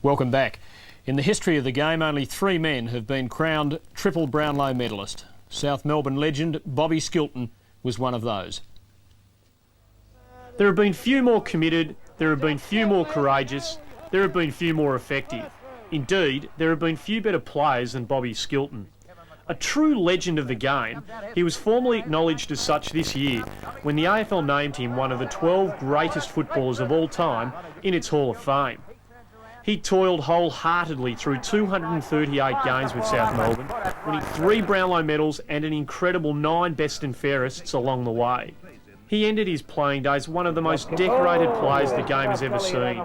Welcome back. In the history of the game, only 3 men have been crowned triple Brownlow medalist. South Melbourne legend Bobby Skilton was one of those. There have been few more committed, there have been few more courageous, there have been few more effective. Indeed, there have been few better players than Bobby Skilton. A true legend of the game, he was formally acknowledged as such this year when the AFL named him one of the 12 greatest footballers of all time in its Hall of Fame. He toiled wholeheartedly through 238 games with South Melbourne, winning 3 Brownlow medals and an incredible 9 best and fairests along the way. He ended his playing days one of the most decorated players the game has ever seen,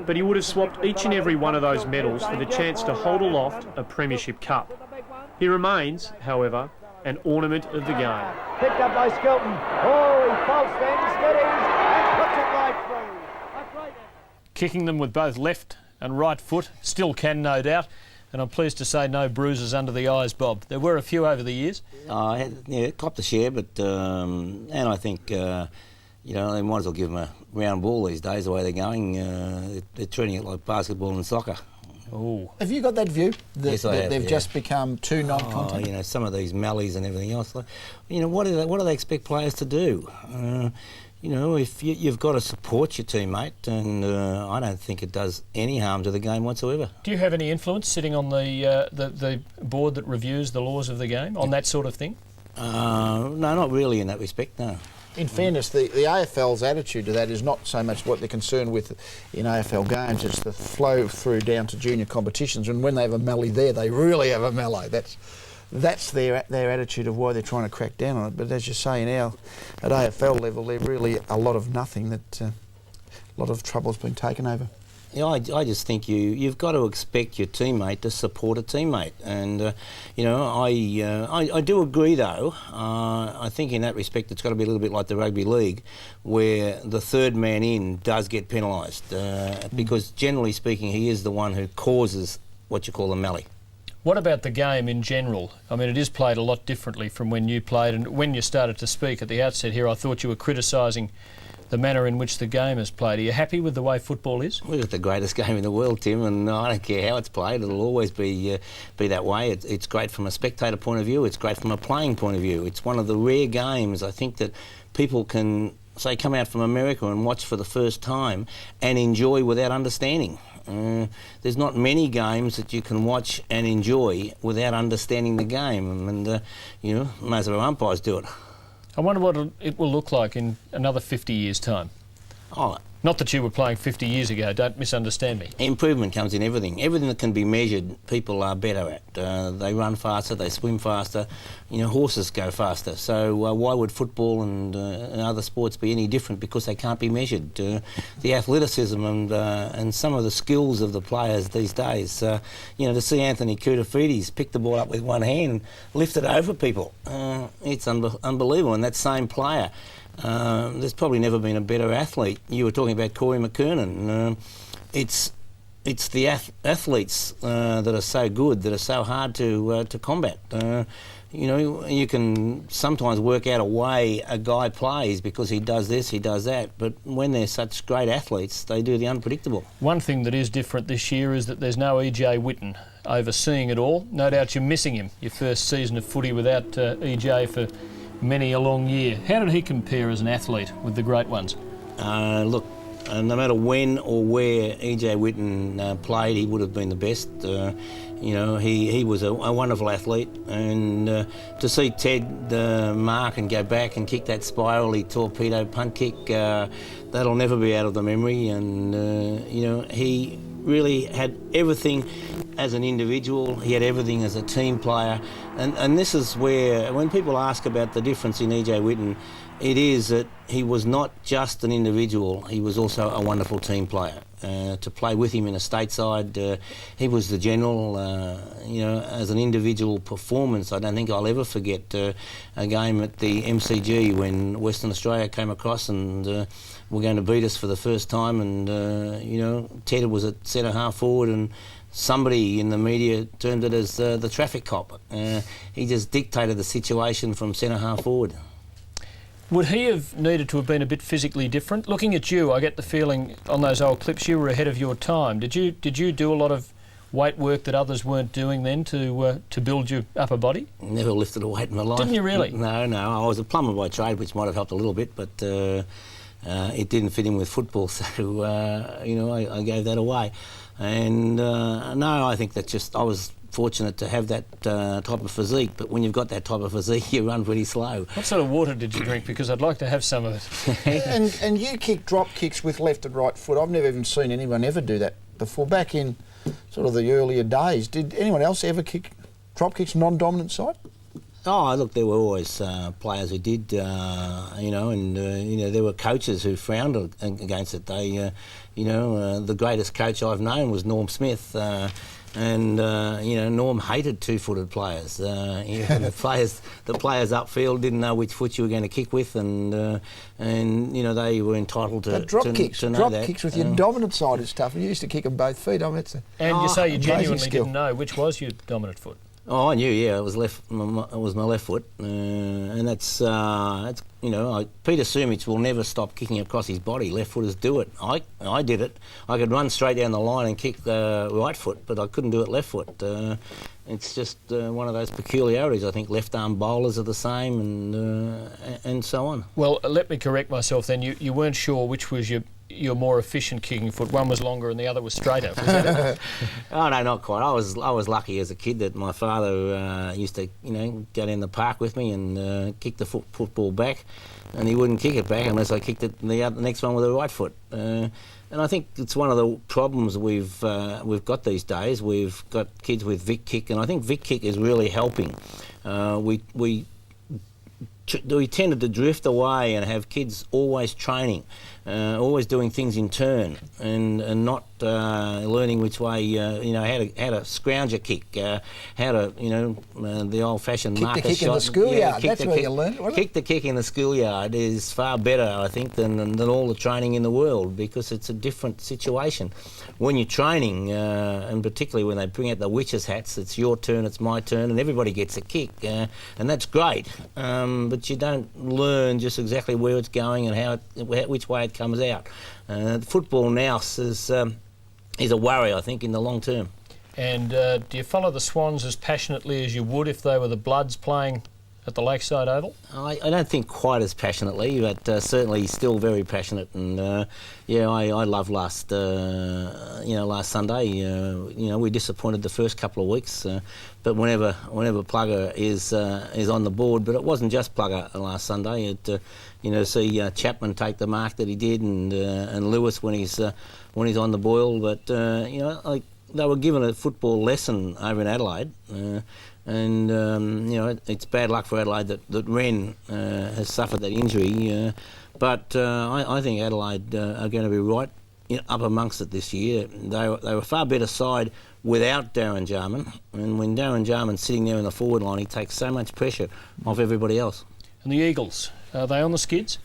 but he would have swapped each and every one of those medals for the chance to hold aloft a premiership cup. He remains, however, an ornament of the game. Picked up by Skilton. Oh, he false then, steadies and puts it right through. Kicking them with both left and right foot, still can, no doubt. And I'm pleased to say no bruises under the eyes, Bob. There were a few over the years. Yeah, copped a share, but and I think you know, they might as well give them a round ball these days. The way they're going, they're treating it like basketball and soccer. Oh, have you got that view that, yes, I have, they've yeah. just become too non-contact? You know, some of these mallies and everything else. Like, you know, what do they expect players to do? You know, if you've got to support your teammate, and I don't think it does any harm to the game whatsoever. do you have any influence sitting on the board that reviews the laws of the game on that sort of thing? No, not really in that respect, no. In fairness, the AFL's attitude to that is not so much what they're concerned with in AFL games, it's the flow through down to junior competitions, and when they have a melee there, they really have a melee. That's their attitude of why they're trying to crack down on it. But as you say now, at AFL level, they're really a lot of nothing, that a lot of trouble's been taken over. Yeah, I just think you've got to expect your teammate to support a teammate, and you know, I do agree though. I think in that respect it's got to be a little bit like the rugby league, where the third man in does get penalised because generally speaking he is the one who causes what you call a melee. What about the game in general? I mean, it is played a lot differently from when you played, and when you started to speak at the outset here, I thought you were criticising the manner in which the game is played. Are you happy with the way football is? We've got the greatest game in the world, Tim, and I don't care how it's played. It'll always be that way. It's great from a spectator point of view. It's great from a playing point of view. It's one of the rare games, I think, that people can, say, come out from America and watch for the first time and enjoy without understanding. There's not many games that you can watch and enjoy without understanding the game, and you know, most of our umpires do it. I wonder what it will look like in another 50 years' time. Oh, not that you were playing 50 years ago, don't misunderstand me. Improvement comes in everything. Everything that can be measured, people are better at. They run faster, they swim faster, you know, horses go faster. So why would football and other sports be any different because they can't be measured? The athleticism and some of the skills of the players these days, you know, to see Anthony Koutafidis pick the ball up with one hand and lift it over people, it's unbelievable. And that same player, there's probably never been a better athlete. You were talking about Corey McKernan. It's the athletes that are so good, that are so hard to combat. You know, you can sometimes work out a way a guy plays because he does this, he does that, but when they're such great athletes, they do the unpredictable. One thing that is different this year is that there's no EJ Whitten overseeing it all. No doubt you're missing him, your first season of footy without EJ for many a long year. How did he compare as an athlete with the great ones? Look, no matter when or where EJ Whitten played, he would have been the best. You know, he was a wonderful athlete, and to see Ted mark and go back and kick that spirally torpedo punt kick, that'll never be out of the memory. And you know, he really had everything as an individual, he had everything as a team player, and this is where, when people ask about the difference in EJ Whitten, it is that he was not just an individual, he was also a wonderful team player. To play with him in a stateside, he was the general. You know, as an individual performance, I don't think I'll ever forget a game at the MCG when Western Australia came across and were going to beat us for the first time, and you know, Ted was at centre half forward, and somebody in the media termed it as the traffic cop. He just dictated the situation from centre half forward. Would he have needed to have been a bit physically different? Looking at you, I get the feeling on those old clips you were ahead of your time. Did you do a lot of weight work that others weren't doing then to build your upper body? Never lifted a weight in my life. Didn't you really? No. I was a plumber by trade, which might have helped a little bit, but it didn't fit in with football, so I gave that away. And no, I think I was fortunate to have that type of physique, but when you've got that type of physique, you run pretty slow. What sort of water did you drink? Because I'd like to have some of it. and you kick drop kicks with left and right foot. I've never even seen anyone ever do that before. Back in sort of the earlier days, did anyone else ever kick drop kicks non-dominant side? Oh, look, there were always players who did, and there were coaches who frowned against it. They, the greatest coach I've known was Norm Smith. Norm hated two-footed players. The players upfield didn't know which foot you were going to kick with, and they were entitled to drop know that. Kicks with your dominant side is tough. You used to kick them both feet. I mean, and you say you genuinely skill. didn't know which was your dominant foot. Oh, I knew. Yeah, it was left. It was my left foot, and that's Peter Sumich will never stop kicking across his body. Left footers do it. I did it. I could run straight down the line and kick right foot, but I couldn't do it left foot. It's just one of those peculiarities. I think left arm bowlers are the same, and so on. Well, let me correct myself then. You weren't sure which was your more efficient kicking foot. One was longer and the other was straighter. Was that it? Oh no, not quite. I was lucky as a kid that my father used to go down the park with me and kick the football back, and he wouldn't kick it back unless I kicked it the next one with the right foot. And I think it's one of the problems we've got these days. We've got kids with Vic kick, and I think Vic kick is really helping. We tended to drift away and have kids always training, always doing things in turn, and not learning which way, how to scrounger kick, how to, the old-fashioned marker kick shot. In the schoolyard. That's where you learn it. Kick the kick in the schoolyard is far better, I think, than all the training in the world, because it's a different situation. When you're training, and particularly when they bring out the witches' hats, it's your turn, it's my turn, and everybody gets a kick, and that's great. But you don't learn just exactly where it's going and which way it comes out. Football now is a worry, I think, in the long term. And do you follow the Swans as passionately as you would if they were the Bloods playing at the Lakeside Oval? I don't think quite as passionately, but certainly still very passionate. And I love last Sunday. We disappointed the first couple of weeks, but whenever Plugger is on the board, but it wasn't just Plugger last Sunday. See Chapman take the mark that he did, and Lewis when he's on the boil. But they were given a football lesson over in Adelaide. It's bad luck for Adelaide that Wren has suffered that injury. But I think Adelaide are going to be right up amongst it this year. They were a far better side without Darren Jarman. And when Darren Jarman's sitting there in the forward line, he takes so much pressure off everybody else. And the Eagles, are they on the skids?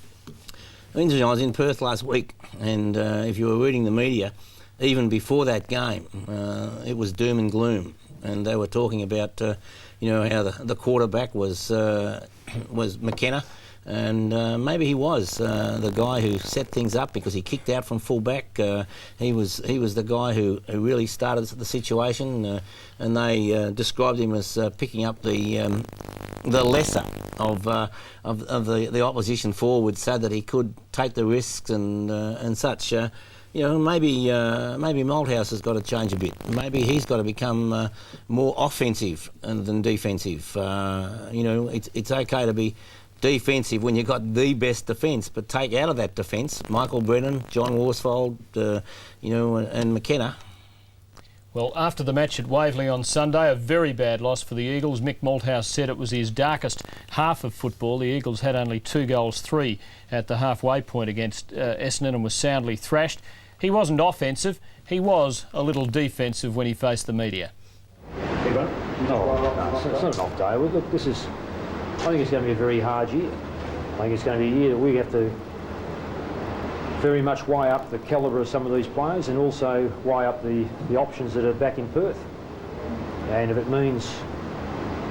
Interesting, I was in Perth last week, and if you were reading the media, even before that game, it was doom and gloom. And they were talking about, how the quarterback was McKenna, and maybe he was the guy who set things up because he kicked out from full back. He was the guy who really started the situation, and they described him as picking up the lesser of the opposition forward, so that he could take the risks and such. Maybe Malthouse has got to change a bit. Maybe he's got to become more offensive than defensive. It's okay to be defensive when you've got the best defence, but take out of that defence Michael Brennan, John Worsfold, and McKenna. Well, after the match at Waverley on Sunday, a very bad loss for the Eagles. Mick Malthouse said it was his darkest half of football. The Eagles had only 2 goals, 3 at the halfway point against Essendon and was soundly thrashed. He wasn't offensive, he was a little defensive when he faced the media. No, it's not an off day. Look, I think it's going to be a very hard year. I think it's going to be a year that we have to very much weigh up the calibre of some of these players, and also weigh up the options that are back in Perth. And if it means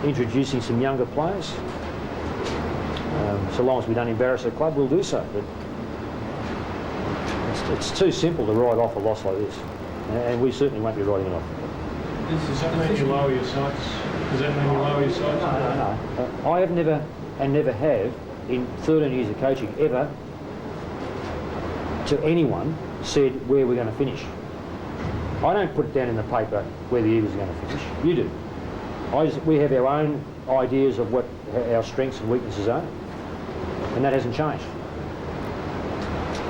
introducing some younger players, So long as we don't embarrass the club, we'll do so. But it's too simple to write off a loss like this, and we certainly won't be writing it off. Does that mean you lower your sights? Does that mean you lower your sights? No. I have never, and never have, in 13 years of coaching, ever to anyone said where we're going to finish. I don't put it down in the paper where the Eagles are going to finish. You do. We have our own ideas of what our strengths and weaknesses are, and that hasn't changed.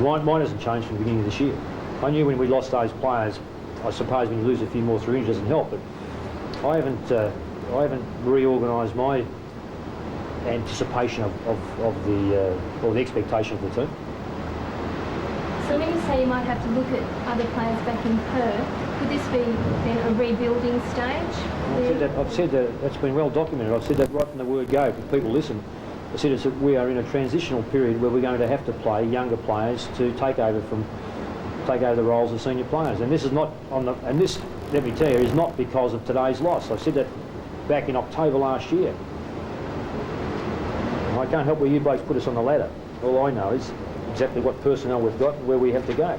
Mine hasn't changed from the beginning of this year. I knew when we lost those players, I suppose when you lose a few more through injury doesn't help, but I haven't reorganised my anticipation of the expectation of the team. So when you say you might have to look at other players back in Perth, could this be then a rebuilding stage? I've said that, that's been well documented. I've said that right from the word go, if people listen. I said it's that we are in a transitional period where we're going to have to play younger players to take over the roles of senior players. And this is not and this, let me tell you, is not because of today's loss. I said that back in October last year. I can't help where you blokes put us on the ladder. All I know is exactly what personnel we've got and where we have to go.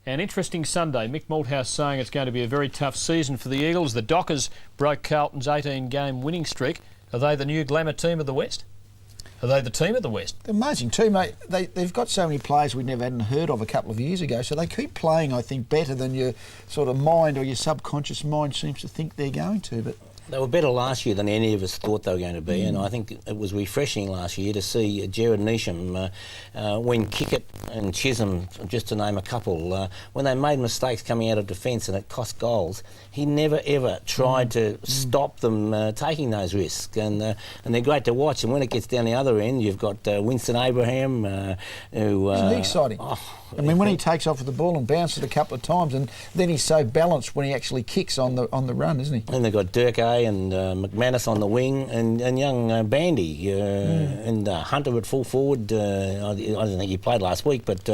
An interesting Sunday. Mick Malthouse saying it's going to be a very tough season for the Eagles. The Dockers broke Carlton's 18-game winning streak. Are they the new glamour team of the West? Are they the team of the West? They're amazing team, mate. They've got so many players we never hadn't heard of a couple of years ago, so they keep playing, I think, better than your sort of mind or your subconscious mind seems to think they're going to. But they were better last year than any of us thought they were going to be, and I think it was refreshing last year to see Jared Neesham, when Kickett and Chisholm, just to name a couple, when they made mistakes coming out of defence and it cost goals, he never ever tried to stop them taking those risks, and they're great to watch. And when it gets down the other end, you've got Winston Abraham, who isn't he exciting? I mean, when he takes off with the ball and bounces a couple of times, and then he's so balanced when he actually kicks on the run, isn't he? And they've got Dirk and McManus on the wing, and young Bandy and Hunter at full forward. I don't think he played last week, but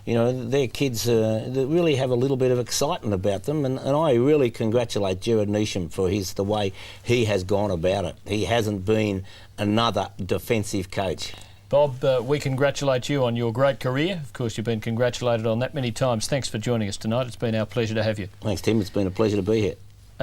you know, they're kids that really have a little bit of excitement about them, and I really congratulate Jared Neesham for the way he has gone about it. He hasn't been another defensive coach. Bob, we congratulate you on your great career. Of course, you've been congratulated on that many times. Thanks for joining us tonight. It's been our pleasure to have you. Thanks, Tim. It's been a pleasure to be here.